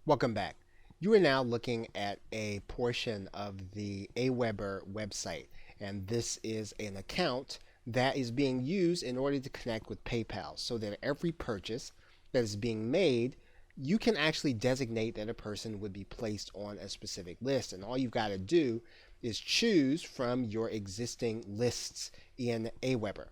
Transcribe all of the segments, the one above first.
Welcome back. You are now looking at a portion of the Aweber website, and this is an account that is being used in order to connect with PayPal so that every purchase that is being made, you can actually designate that a person would be placed on a specific list. And all you've got to do is choose from your existing lists in Aweber.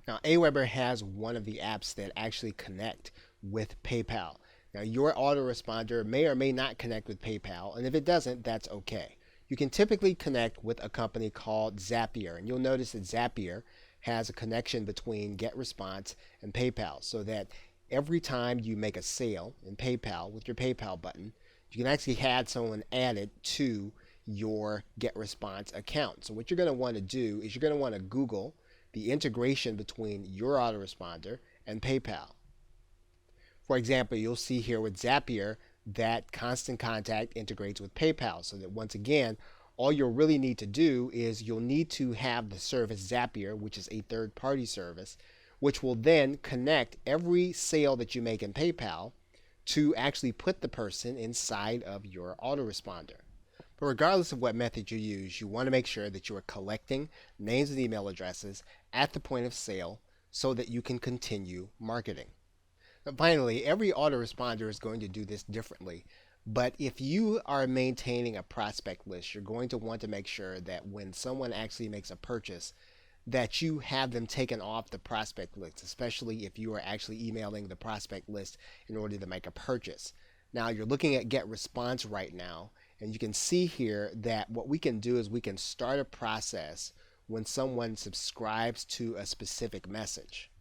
Now, Aweber has one of the apps that actually connect with PayPal. Now, your autoresponder may or may not connect with PayPal, and if it doesn't, that's okay. You can typically connect with a company called Zapier, and you'll notice that Zapier has a connection between GetResponse and PayPal, so that every time you make a sale in PayPal with your PayPal button, you can actually have someone added to your GetResponse account. So what you're going to want to do is you're going to want to Google the integration between your autoresponder and PayPal. For example, you'll see here with Zapier that Constant Contact integrates with PayPal, so that once again, all you'll really need to do is you'll need to have the service Zapier, which is a third-party service, which will then connect every sale that you make in PayPal to actually put the person inside of your autoresponder. But regardless of what method you use, you want to make sure that you are collecting names and email addresses at the point of sale so that you can continue marketing. And finally, every autoresponder is going to do this differently. But if you are maintaining a prospect list, you're going to want to make sure that when someone actually makes a purchase, that you have them taken off the prospect list, especially if you are actually emailing the prospect list in order to make a purchase. Now, you're looking at GetResponse right now, and you can see here that what we can do is we can start a process when someone subscribes to a specific message.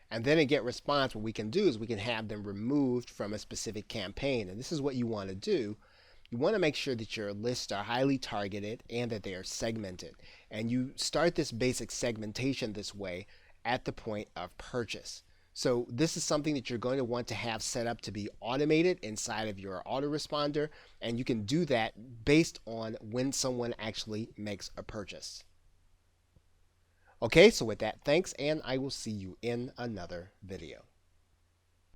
And then in GetResponse, what we can do is we can have them removed from a specific campaign. And this is what you want to do. You want to make sure that your lists are highly targeted and that they are segmented. And you start this basic segmentation this way at the point of purchase. So this is something that you're going to want to have set up to be automated inside of your autoresponder. And you can do that based on when someone actually makes a purchase. Okay, so with that, thanks, and I will see you in another video.